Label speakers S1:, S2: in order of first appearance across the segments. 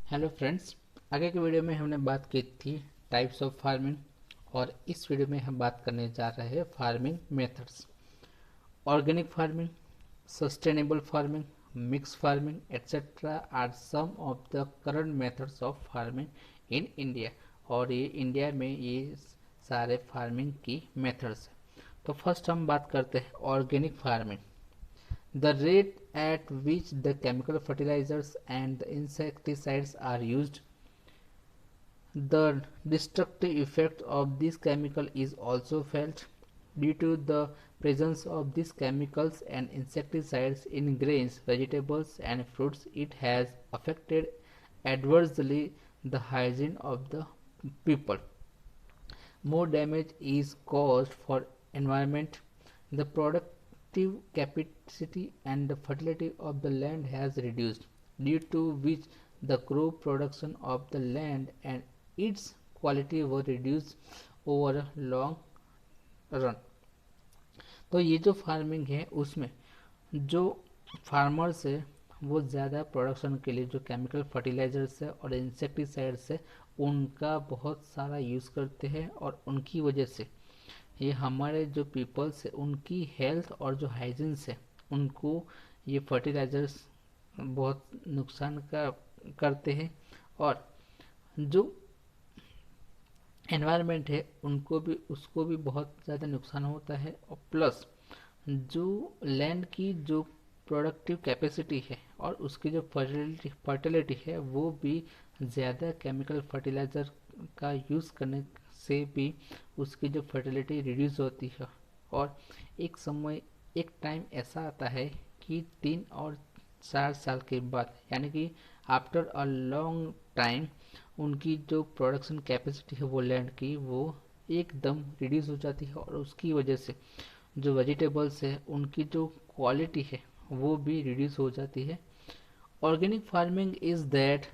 S1: Hello friends. आगे की video में हमने बात की थी टाइप्स ऑफ फार्मिंग, और इस वीडियो में हम बात करने जा रहे हैं farming methods. Organic farming, sustainable farming, mix farming etcetera are some of the current methods of farming in India. और ये इंडिया में ये सारे फार्मिंग की मेथड्स हैं। तो फर्स्ट हम बात करते हैं organic farming. The rate at which the chemical fertilizers and the insecticides are used, the destructive effect of this chemical is also felt. Due to the presence of these chemicals and insecticides in grains, vegetables, and fruits, it has affected adversely the hygiene of the people. More damage is caused for environment. The productive capacity and the fertility of the land has reduced, due to which the crop production of the land and its quality were reduced over a long run. तो ये जो farming है उसमें जो farmers है वो ज़्यादा production के लिए जो केमिकल फर्टिलाइजर्स है और इंसेक्टिसाइड्स है उनका बहुत सारा यूज़ करते हैं, और उनकी वजह से ये हमारे जो पीपल्स है उनकी हेल्थ और जो हाइजीन्स है उनको ये फर्टिलाइजर्स बहुत नुकसान का करते हैं। और जो एनवायरनमेंट है उनको भी उसको भी बहुत ज़्यादा नुकसान होता है, और प्लस जो लैंड की जो प्रोडक्टिव कैपेसिटी है और उसकी जो फर्टिलिटी है वो भी ज़्यादा केमिकल फर्टिलाइज़र का यूज़ करने से भी उसकी जो फर्टिलिटी रिड्यूस होती है। और एक टाइम ऐसा आता है कि 3 और 4 साल के बाद, यानी कि आफ्टर अ लॉन्ग टाइम, उनकी जो प्रोडक्शन कैपेसिटी है वो लैंड की वो एकदम रिड्यूस हो जाती है, और उसकी वजह से जो वेजिटेबल्स है उनकी जो क्वालिटी है वो भी रिड्यूस हो जाती है। Organic farming is that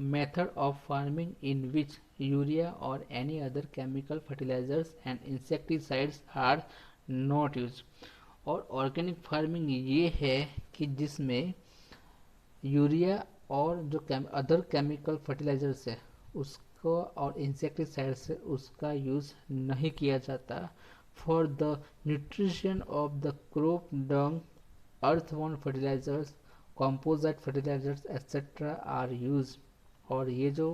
S1: method of farming in which urea और any other chemical fertilisers and insecticides are not use. और ऑर्गेनिक फार्मिंग ये है कि जिसमें यूरिया और जो अदर केमिकल फर्टिलाइजर्स है उसको और इंसेक्टिसाइड्स से उसका यूज़ नहीं किया जाता। For the nutrition of the crop dung, earthworm fertilizers, composite fertilizers etc. Are use. और ये जो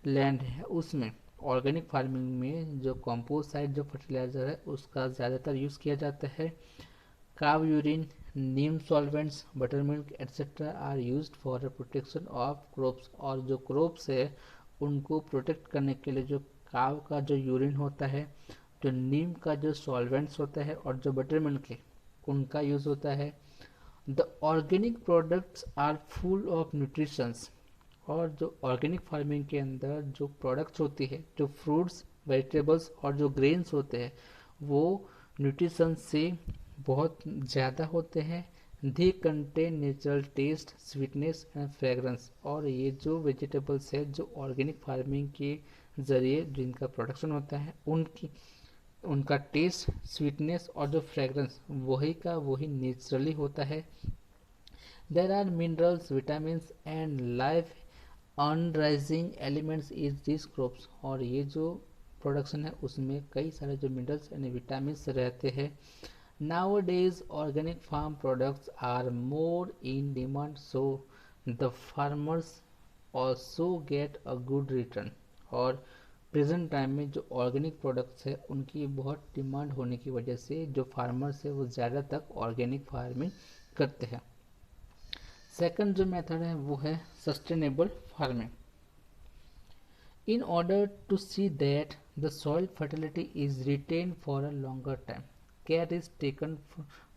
S1: लैंड है उसमें ऑर्गेनिक फार्मिंग में जो कंपोसाइट जो फर्टिलाइजर है उसका ज़्यादातर यूज़ किया जाता है। Cow urine, neem solvents, butter milk etcetera are used for protection of crops. और जो क्रॉप्स है उनको प्रोटेक्ट करने के लिए जो काव का जो यूरिन होता है, जो नीम का जो सॉल्वेंट्स होता है, और जो बटर मिल्क है उनका यूज़ होता है। The organic products are full of nutritions. और जो ऑर्गेनिक फार्मिंग के अंदर जो प्रोडक्ट्स होती है, जो फ्रूट्स, वेजिटेबल्स और जो ग्रेन्स होते हैं वो न्यूट्रिशन से बहुत ज़्यादा होते हैं। They contain natural taste, sweetness and fragrance. और ये जो वेजिटेबल्स है जो ऑर्गेनिक फार्मिंग के ज़रिए जिनका प्रोडक्शन होता है उनका टेस्ट, स्वीटनेस और जो फ्रेगरेंस वही का वही नेचुरली होता है। There are minerals, vitamin and life enriching elements is this crops. और ये जो प्रोडक्शन है उसमें कई सारे जो मिनरल्स एंड विटामिन रहते हैं। Nowadays, organic farm products are more in demand, so the farmers also get a good return. और प्रेजेंट टाइम में जो ऑर्गेनिक प्रोडक्ट्स है उनकी बहुत डिमांड होने की वजह से जो फार्मर्स है वो ज़्यादा तक ऑर्गेनिक फार्मिंग करते हैं। सेकंड जो मेथड है वो है sustainable farming. In order to see that the soil fertility is retained for a longer time, care is taken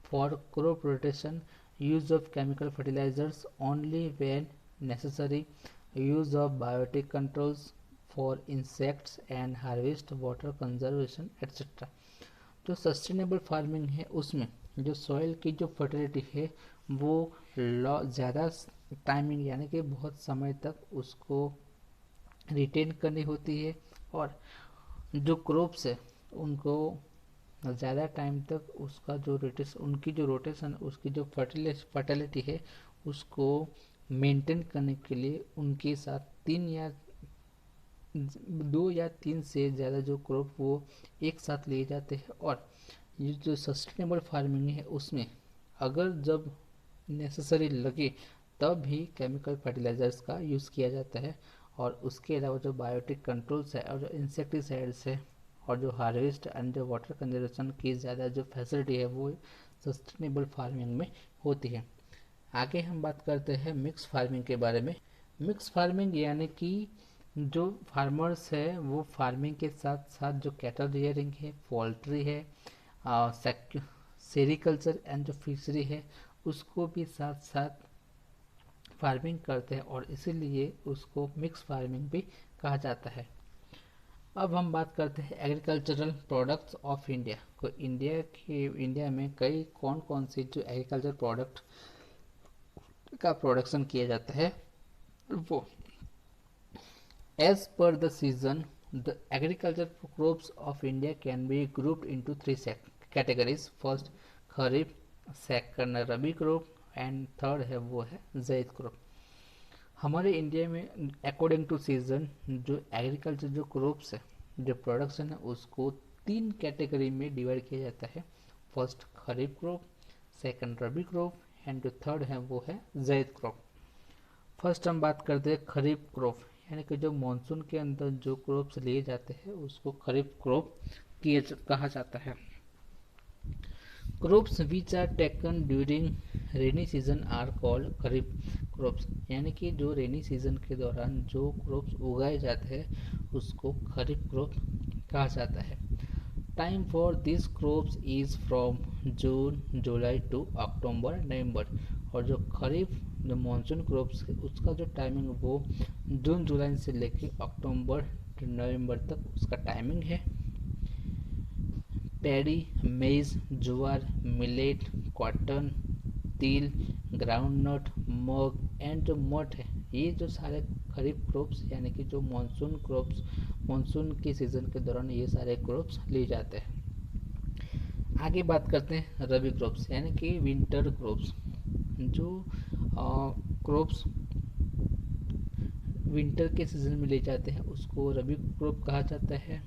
S1: for crop rotation, use of chemical fertilizers only when necessary, use of biotic controls for insects and harvest water conservation etc. जो sustainable farming है उसमें जो soil की जो fertility है वो ज़्यादा timing यानी कि बहुत समय तक उसको रिटेन करनी होती है, और जो क्रॉप्स है उनको ज़्यादा टाइम तक उसका जो रोटेशन उसकी जो फर्टिलिटी है उसको मेंटेन करने के लिए उनके साथ 2 या 3 से ज़्यादा जो क्रॉप वो एक साथ लिए जाते हैं। और ये जो सस्टेनेबल फार्मिंग है उसमें अगर जब नेसेसरी लगे तब भी केमिकल फर्टिलाइजर्स का यूज़ किया जाता है। और उसके अलावा जो बायोटिक कंट्रोल्स है और जो इंसेक्टिसाइड्स है और जो हार्वेस्ट एंड जो वाटर कंजर्वेशन की ज़्यादा जो फैसिलिटी है वो सस्टेनेबल फार्मिंग में होती है। आगे हम बात करते हैं मिक्स फार्मिंग के बारे में। मिक्स फार्मिंग यानी कि जो फार्मर्स है वो फार्मिंग के साथ साथ जो कैटल रियरिंग है, पोल्ट्री है, सेरिकल्चर एंड जो फिशरी है उसको भी साथ साथ फार्मिंग करते हैं और इसीलिए उसको मिक्स फार्मिंग भी कहा जाता है। अब हम बात करते हैं एग्रीकल्चरल प्रोडक्ट्स ऑफ इंडिया को। इंडिया में कई कौन कौन से जो एग्रीकल्चर प्रोडक्ट का प्रोडक्शन किया जाता है वो as per the season the agriculture crops of India can be grouped into 3 categories. First kharif, second rabi crop and third है वो है ज़ैद क्रॉप। हमारे इंडिया में अकॉर्डिंग टू सीजन जो एग्रीकल्चर जो क्रॉप्स है जो प्रोडक्शन है उसको 3 कैटेगरी में डिवाइड किया जाता है। First kharif crop, second rabi crop and जो थर्ड है वो है ज़ैद क्रॉप। फर्स्ट हम बात करते हैं खरीफ क्रॉप यानी कि जो मानसून के अंदर जो क्रॉप्स लिए जाते हैं उसको खरीफ क्रॉप कहा जाता है। Crops which are taken during rainy season are called kharif crops यानी कि जो रेनी सीजन के दौरान जो क्रॉप्स उगाए जाते हैं उसको खरीफ क्रॉप कहा जाता है। Time for this crops is from June July to October November. और जो खरीफ जो मानसून क्रॉप्स है उसका जो टाइमिंग वो जून जुलाई से लेके अक्टूबर नवंबर तक उसका टाइमिंग है। पैडी, मेज, ज्वार, मिलेट, कॉटन, तिल, ग्राउंडनट, मग एंड जो मट है ये जो सारे खरीफ क्रॉप्स यानी कि जो मानसून क्रॉप्स मानसून के सीजन के दौरान ये सारे क्रॉप्स लिए जाते हैं। आगे बात करते हैं रबी क्रॉप्स यानी कि विंटर क्रॉप्स। जो क्रॉप्स विंटर के सीजन में ले जाते हैं उसको रबी क्रॉप कहा जाता है।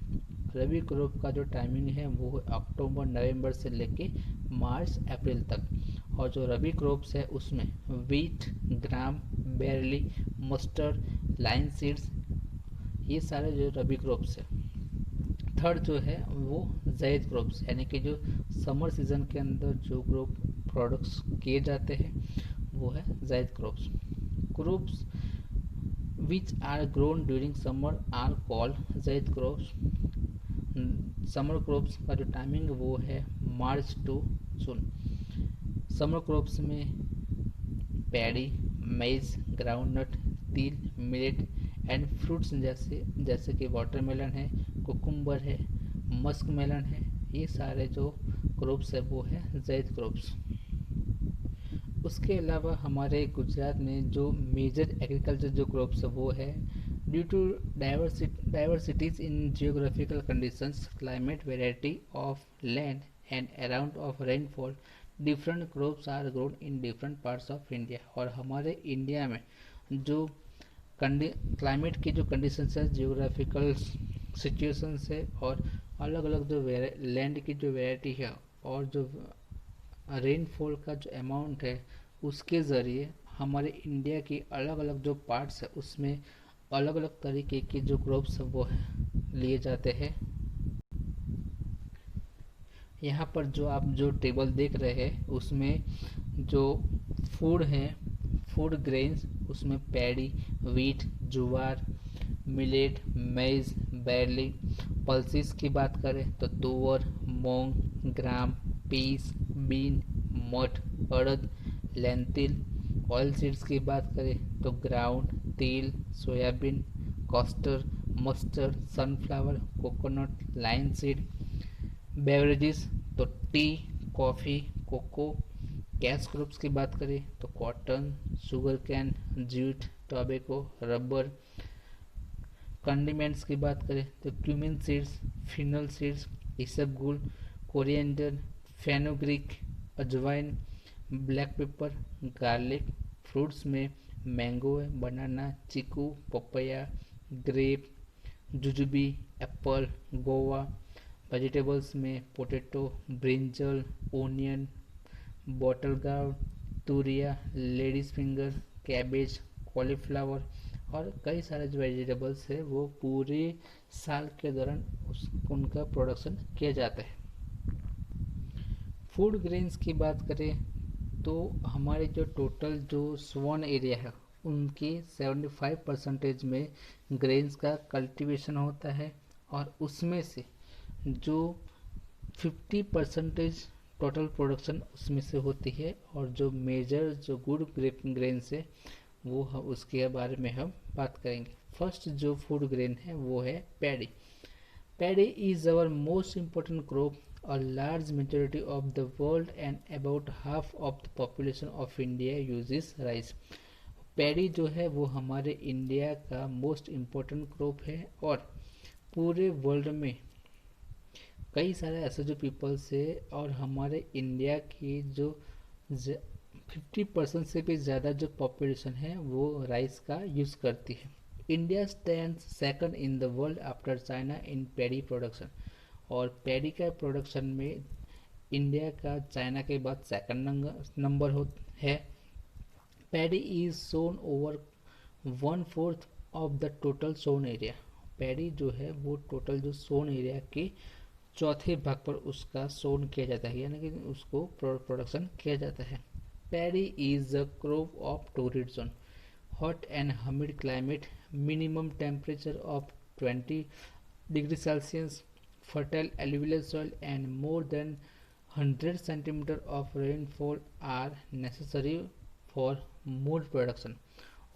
S1: रबी क्रॉप का जो टाइमिंग है वो अक्टूबर नवंबर से लेके मार्च अप्रैल तक। और जो रबी क्रॉप्स है उसमें वीट, ग्राम, बैरली, मस्टर्ड, लाइन सीड्स ये सारे जो रबी क्रॉप्स है। थर्ड जो है वो ज़ैद क्रॉप्स यानी कि जो समर सीजन के अंदर जो क्रॉप प्रोडक्ट्स किए जाते हैं वो है zaid crops. Crops which are grown during summer are called zaid crops. Summer crops का जो टाइमिंग वो है March to June. Summer crops में पैडी, मेज, ग्राउंडनट, तिल, मिलेट एंड फ्रूट्स जैसे कि वाटरमेलन है, कुकुम्बर है, मस्क मेलन है ये सारे जो क्रॉप्स है वो है ज़ैद क्रॉप्स। उसके अलावा हमारे गुजरात में जो मेजर एग्रीकल्चर जो क्रॉप्स है वो है due to diversities in geographical conditions, climate variety of land and around of rainfall different crops are grown in different parts of India. और हमारे इंडिया में जो क्लाइमेट की जो कंडीशंस है, जियोग्राफिकल सिचुएशंस है और अलग अलग जो लैंड की जो वेराइटी है और जो रेनफॉल का जो अमाउंट है उसके ज़रिए हमारे इंडिया की अलग अलग जो पार्ट्स है उसमें अलग अलग तरीके के जो क्रॉप्स वो लिए जाते हैं। यहाँ पर जो आप जो टेबल देख रहे हैं उसमें जो फूड है, फूड ग्रेन्स उसमें पैडी, वीट, ज्वार, मिलेट, मेज, बैरली। पल्सिस की बात करें तो तुअर, मूंग, ग्राम, पीस, बीन, मठ, अड़द, लेंटिल। ऑयल सीड्स की बात करें तो ग्राउंड, तिल, soybean, custard, mustard, sunflower, coconut, linseed. Beverages तो tea, coffee, cocoa. Cash crops की बात करें तो cotton, sugar cane, jute, tobacco, rubber. Condiments की बात करें तो क्यूमिन सीड्स, फिनल सीड्स, इसबगुल, कोरिएंडर, फेनुग्रीक, अजवाइन, ब्लैक पेपर, गार्लिक। फ्रूट्स में मैंगो है, बनाना, चीकू, papaya, grape, jujube, apple, guava. Vegetables में potato, brinjal, onion, bottle gourd, तुरिया, लेडीज फिंगर, कैबेज, कॉलीफ्लावर और कई सारे जो वेजिटेबल्स है वो पूरे साल के दौरान उनका प्रोडक्शन किया जाता है। फूड ग्रेन्स की बात करें तो हमारे जो टोटल जो स्वर्ण एरिया है उनके 75% में ग्रेन्स का कल्टीवेशन होता है और उसमें से जो 50% टोटल प्रोडक्शन उसमें से होती है। और जो मेजर जो गुड ग्रेन्स है वो उसके बारे में हम बात करेंगे। फर्स्ट जो फूड ग्रेन है वो है paddy. Paddy is our most important crop. A large majority of the world and about half of the population of India uses rice. Paddy जो है वो हमारे इंडिया का मोस्ट इम्पोर्टेंट क्रॉप है और पूरे वर्ल्ड में कई सारे ऐसे जो पीपल्स है और हमारे इंडिया की जो 50% से भी ज़्यादा जो पॉपुलेशन है वो राइस का यूज़ करती है। India stands second in the world after China in paddy production. और पैडी का प्रोडक्शन में इंडिया का चाइना के बाद सेकंड नंबर है। Paddy is sown over 1/4 of the total sown area. Paddy जो है वो टोटल जो सोन एरिया के चौथे भाग पर उसका सोन किया जाता है, यानी कि उसको प्रोडक्शन किया जाता है। Paddy is the crop of torrid zone, hot and humid climate, minimum temperature of 20 degrees Celsius, fertile alluvial soil and more than 100 cm of rainfall are necessary for more production।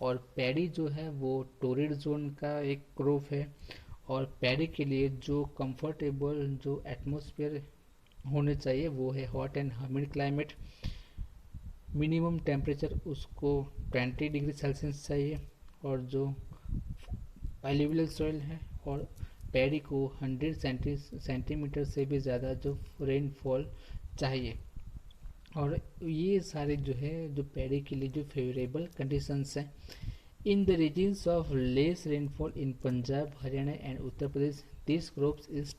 S1: और paddy जो है वो torrid zone का एक crop है और paddy के लिए जो कंफर्टेबल जो एटमॉस्फेयर होने चाहिए वो है hot and humid climate. Minimum temperature उसको 20 डिग्री सेल्सियस चाहिए और जो एल्यूवियल सॉइल है और पैडी को 100 सेंटीमीटर से भी ज़्यादा जो रेनफॉल चाहिए। और ये सारे जो है जो पैडी के लिए जो फेवरेबल कंडीशंस हैं। In the regions of less rainfall in Punjab, Haryana and Uttar Pradesh, this crops is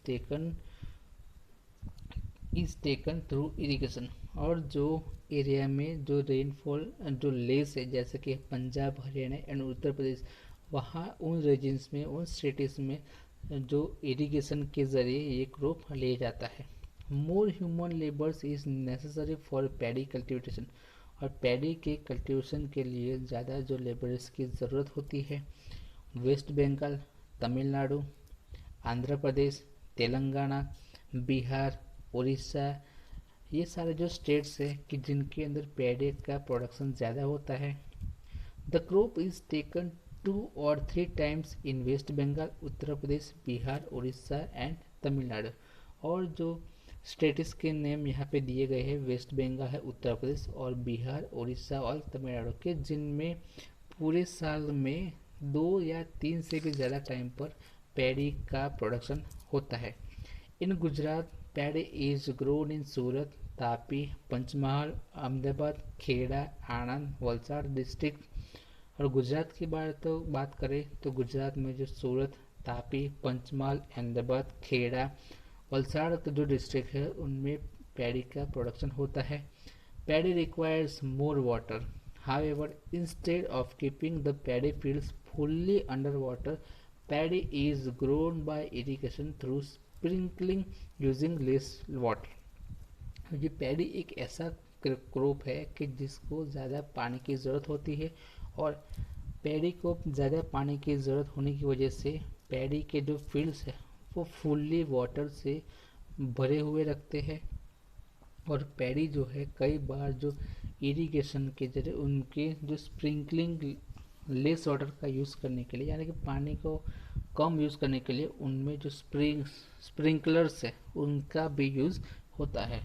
S1: taken through irrigation. और जो एरिया में जो रेनफॉल जो लेस है जैसे कि पंजाब, हरियाणा एंड उत्तर प्रदेश, वहाँ उन रीजन्स में उन स्टेट्स में जो इरिगेशन के ज़रिए ये क्रॉप ले जाता है। More human labours is necessary for paddy cultivation. और पैडी के कल्टिवेशन के लिए ज़्यादा जो लेबर्स की ज़रूरत होती है। वेस्ट बंगाल, तमिलनाडु, आंध्र प्रदेश, तेलंगाना, बिहार, उड़ीसा, ये सारे जो स्टेट्स हैं कि जिनके अंदर पैडी का प्रोडक्शन ज़्यादा होता है। The crop is taken 2 or 3 times in West Bengal, Uttar Pradesh, Bihar, Orissa and Tamil Nadu. और जो स्टेट्स के नेम यहाँ पे दिए गए हैं वेस्ट बंगाल है, उत्तर प्रदेश और बिहार, उड़ीसा और तमिलनाडु के, जिनमें पूरे साल में 2 या 3 से भी ज़्यादा टाइम पर पैडी का प्रोडक्शन होता है। In Gujarat paddy is grown in Surat, Tapi, Panchmahal, Ahmedabad, Kheda, Anand, Valsad district. और गुजरात की बात करें तो गुजरात में जो सूरत, तापी, पंचमहाल, अहमदाबाद, खेड़ा, वलसाड़ जो डिस्ट्रिक्ट है उनमें पैडी का प्रोडक्शन होता है। Paddy requires more water, however instead of keeping the paddy fields fully under water, paddy is grown by irrigation through sprinkling using less water. ये पैडी एक ऐसा क्रॉप है कि जिसको ज़्यादा पानी की ज़रूरत होती है और पैडी को ज़्यादा पानी की ज़रूरत होने की वजह से पैडी के जो फील्ड्स है वो फुल्ली वाटर से भरे हुए रखते हैं। और पैडी जो है कई बार जो इरिगेशन के जरिए उनके जो स्प्रिंकलिंग लेस वाटर का यूज़ करने के लिए, यानी कि पानी को कम यूज़ करने के लिए उनमें जो स्प्रिंकलर्स है उनका भी यूज़ होता है।